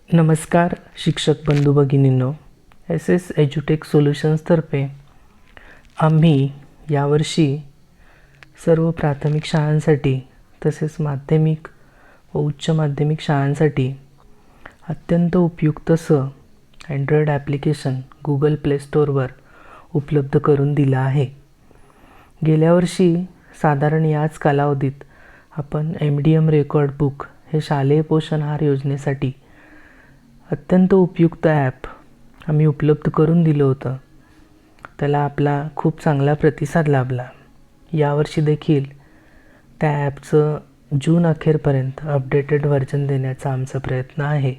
नमस्कार शिक्षक बंधू भगिनींनो, एस एस एज्युटेक सोल्युशन्सतर्फे आम्ही यावर्षी सर्व प्राथमिक शाळांसाठी तसेच माध्यमिक व उच्च माध्यमिक शाळांसाठी अत्यंत उपयुक्त अँड्रॉइड ॲप्लिकेशन गुगल प्ले स्टोअरवर उपलब्ध करून दिलं आहे. गेल्या वर्षी साधारण याच कालावधीत आपण MDM रेकॉर्ड बुक हे शालेय पोषण आहार योजनेसाठी अत्यंत उपयुक्त ॲप आम्ही उपलब्ध करून दिलं होतं. त्याला आपला खूप चांगला प्रतिसाद लाभला. यावर्षी देखील त्या ॲपचं जून अखेरपर्यंत अपडेटेड व्हर्जन देण्याचा आमचा प्रयत्न आहे.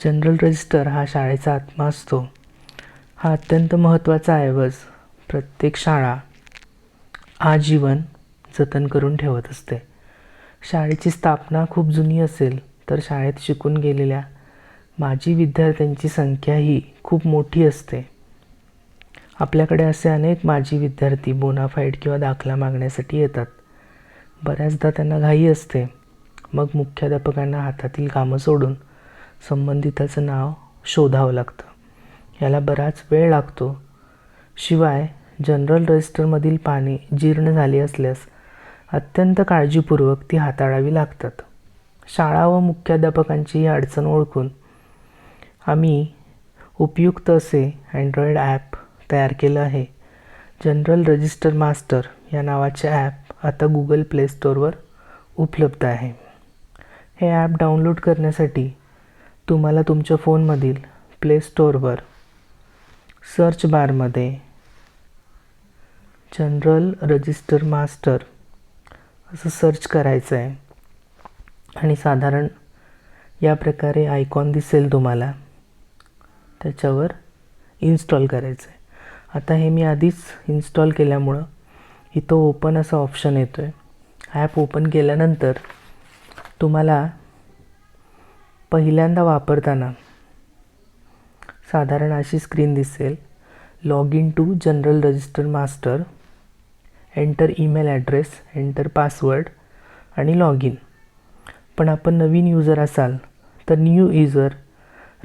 जनरल रजिस्टर हा शाळेचा आत्मा असतो. हा अत्यंत महत्त्वाचा ऐवज प्रत्येक शाळा आजीवन जतन करून ठेवत असते. शाळेची स्थापना खूप जुनी असेल तर शाळेत शिकून गेलेल्या माजी विद्यार्थ्यांची संख्या ही खूप मोठी असते. आपल्याकडे असे अनेक माजी विद्यार्थी बोनाफाईड किंवा दाखला मागण्यासाठी येतात. बऱ्याचदा त्यांना घाई असते. मग मुख्याध्यापकांना हातातील कामं सोडून संबंधिताचं नाव शोधावं लागतं. याला बराच वेळ लागतो. शिवाय जनरल रजिस्टरमधील पाने जीर्ण झाली असल्यास अत्यंत काळजीपूर्वक ती हाताळावी लागतात. शाळा व मुख्याध्यापकांची ही अडचण ओळखून आम्ही उपयुक्त असे अँड्रॉइड ॲप तयार केलं आहे. जनरल रजिस्टर मास्टर या नावाचे ॲप आता गुगल प्ले स्टोअरवर उपलब्ध आहे. हे ॲप डाउनलोड करण्यासाठी तुम्हाला तुमच्या फोनमधील प्ले स्टोअरवर सर्च बारमध्ये जनरल रजिस्टर मास्टर असं सर्च करायचं आहे आणि साधारण या प्रकारे आयकॉन दिसेल तुम्हाला. त्याच्यावर इन्स्टॉल करायचं आहे. आता हे मी आधीच इन्स्टॉल केल्यामुळं इथं ओपन असा ऑप्शन येतो आहे. ॲप ओपन केल्यानंतर तुम्हाला पहिल्यांदा वापरताना साधारण अशी स्क्रीन दिसेल. Log in to general register master, enter email address, enter password आणि लॉग इन. पण आपण नवीन यूजर असाल तर न्यू यूजर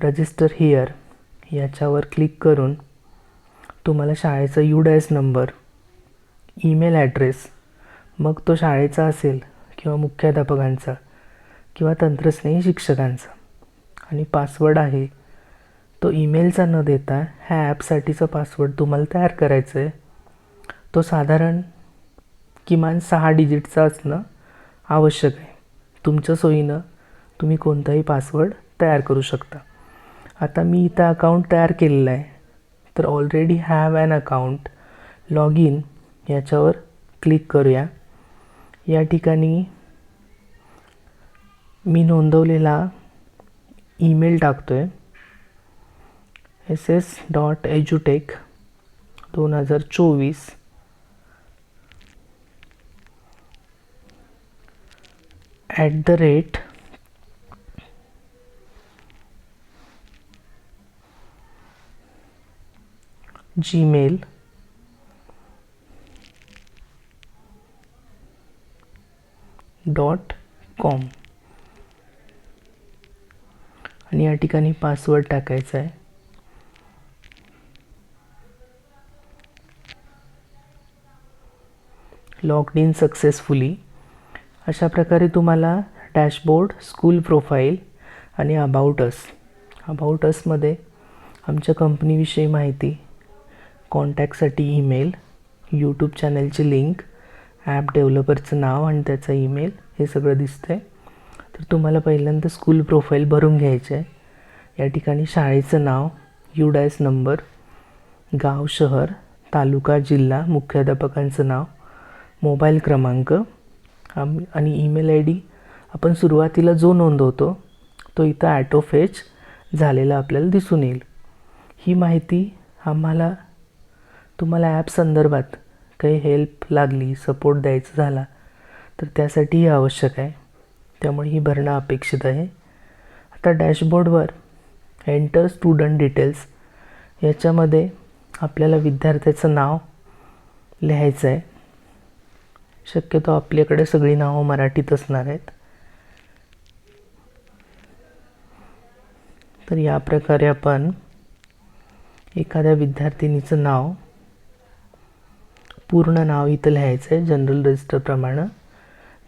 रजिस्टर हिअर याच्यावर क्लिक करून तुम्हाला शाळेचा UDIS नंबर, ईमेल ॲड्रेस, मग तो शाळेचा असेल किंवा मुख्याध्यापकांचा किंवा तंत्रस्नेही शिक्षकांचा, आणि पासवर्ड आहे तो ईमेलचा न देता ह्या ॲपसाठीचा पासवर्ड तुम्हाला तयार करायचा आहे. तो साधारण किमान 6 डिजिटचा असणं आवश्यक आहे. तुमच्या सोयीनं तुम्ही कोणताही पासवर्ड तयार करू शकता. आता मी इथं अकाउंट तयार केलेलं आहे तर already have an account, log in याच्यावर क्लिक करूया. या ठिकाणी मी नोंदवलेला ईमेल टाकतो आहे, ss.edutek2024 gmail.com आणि या ठिकाणी पासवर्ड टाकायचा आहे. Logged in successfully. अशा प्रकारे तुम्हाला डॅशबोर्ड, स्कूल प्रोफाईल आणि अबाउट असमध्ये आमच्या कंपनीविषयी माहिती, कॉन्टॅक्टसाठी ईमेल, यूट्यूब चॅनलची लिंक, ॲप डेव्हलपरचं नाव आणि त्याचा ईमेल हे सगळं दिसतं आहे. तर तुम्हाला पहिल्यांदा स्कूल प्रोफाईल भरून घ्यायचं आहे. या ठिकाणी शाळेचं नाव, UDIS नंबर, गाव, शहर, तालुका, जिल्हा, मुख्याध्यापकांचं नाव, मोबाईल क्रमांक आणि ईमेल ID आपण सुरुवातीला जो नोंदवतो तो इथं ॲटोफेच झालेला आपल्याला दिसून येईल. ही माहिती तुम्हाला ॲप संदर्भात काही हेल्प लागली, सपोर्ट द्यायचा झाला तर त्यासाठी आवश्यक आहे. त्यामुळे ही भरणं अपेक्षित आहे. आता डॅशबोर्डवर एंटर स्टुडंट डिटेल्स याच्यामध्ये आपल्याला विद्यार्थ्याचं नाव लिहायचं आहे. शक्यतो आपल्याकडे सगळी नावं मराठीत असणार आहेत. तर या प्रकारे आपण एखाद्या विद्यार्थिनीचं नाव, पूर्ण नाव इथं लिहायचं आहे जनरल रजिस्टरप्रमाणे.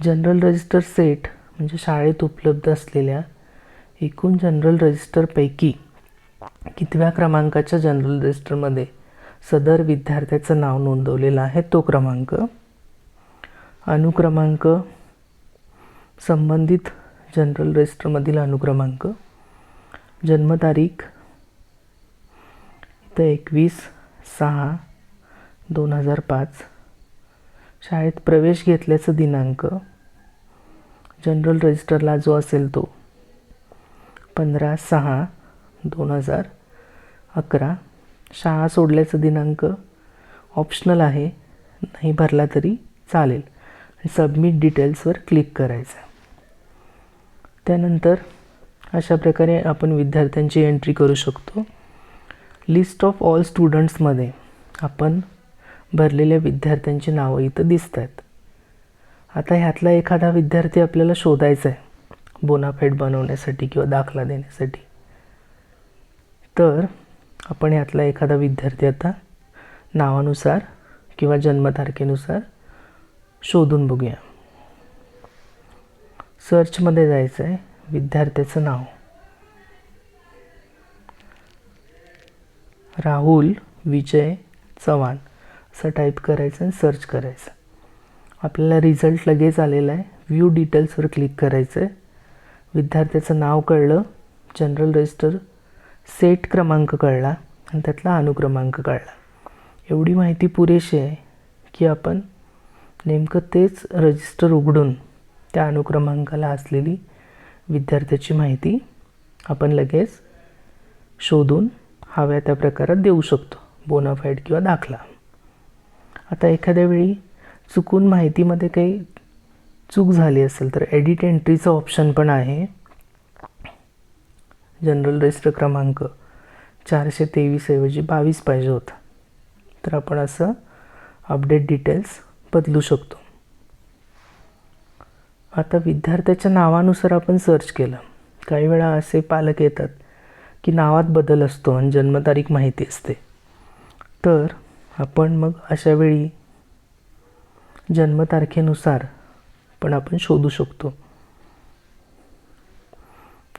जनरल रजिस्टर सेट म्हणजे शाळेत उपलब्ध असलेल्या एकूण जनरल रजिस्टरपैकी कितव्या क्रमांकाच्या जनरल रजिस्टरमध्ये सदर विद्यार्थ्याचं नाव नोंदवलेलं आहे तो क्रमांक. अनुक्रमांक, संबंधित जनरल रजिस्टरमधील अनुक्रमांक, जन्मतारीख इथं 21/6/2005, शाळेत प्रवेश घेतल्याचा दिनांक जनरल रजिस्टरला जो असेल तो 15/6/2011, शाळा सोडल्याचा दिनांक ऑप्शनल आहे, नाही भरला तरी चालेल. सबमिट डिटेल्सवर क्लिक करायचं. त्यानंतर अशा प्रकारे आपण विद्यार्थ्यांची एंट्री करू शकतो. लिस्ट ऑफ ऑल स्टुडंट्समध्ये आपण भरलेल्या विद्यार्थ्यांची नावं इथं दिसत आहेत. आता ह्यातला एखादा विद्यार्थी आपल्याला शोधायचा आहे बोनाफाईड बनवण्यासाठी किंवा दाखला देण्यासाठी. तर आपण ह्यातला एखादा विद्यार्थी आता नावानुसार किंवा जन्मतारखेनुसार शोधून बघूया. सर्चमध्ये जायचं आहे, विद्यार्थ्याचं नाव राहुल विजय चव्हाण असं टाईप करायचं आणि सर्च करायचं. आपल्याला रिझल्ट लगेच आलेला आहे. व्ह्यू डिटेल्सवर क्लिक करायचं आहे. विद्यार्थ्याचं नाव कळलं, जनरल रजिस्टर सेट क्रमांक कळला आणि त्यातला अनुक्रमांक कळला. एवढी माहिती पुरेशी आहे की आपण नेमकं तेच रजिस्टर उघडून त्या अनुक्रमांकाला असलेली विद्यार्थ्याची माहिती आपण लगेच शोधून हव्या त्या प्रकारात देऊ शकतो, बोनाफाईड किंवा दाखला. आता एखाद्या वेळी चुकून माहितीमध्ये काही चूक झाली असेल तर एडिट एंट्रीचं ऑप्शन पण आहे. जनरल रजिस्टर क्रमांक 423 ऐवजी 22 पाहिजे होता, तर आपण असं अपडेट डिटेल्स बदलू शकतो. आता विद्यार्थ्याच्या नावानुसार आपण सर्च केलं. काही वेळा असे पालक येतात की नावात बदल असतो आणि जन्मतारीख माहिती असते, तर आपण मग अशा वेळी जन्मतारखेनुसार पण आपण शोधू शकतो.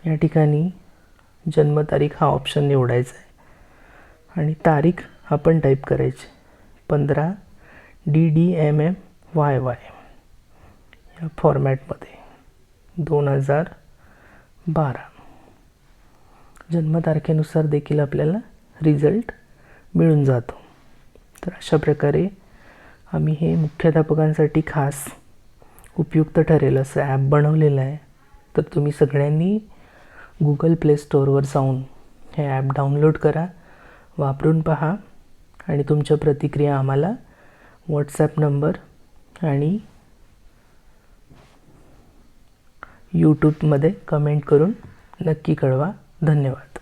या ठिकाणी जन्मतारीख हा ऑप्शन निवडायचा आहे आणि तारीख आपण टाईप करायची 15/DDMMYY या फॉर्मॅटमध्ये 2012. जन्मतारखेनुसार देखील आपल्याला रिझल्ट मिळून जातो. तर अशा प्रकारे आम्ही हे मुख्याध्यापकांसाठी खास उपयुक्त ठरेल असं ॲप बनवलेलं आहे. तर तुम्ही सगळ्यांनी गुगल प्ले स्टोअरवर जाऊन हे ॲप डाउनलोड करा, वापरून पहा आणि तुमच्या प्रतिक्रिया आम्हाला व्हॉट्सॲप नंबर आणि यूट्यूबमध्ये कमेंट करून नक्की कळवा. धन्यवाद.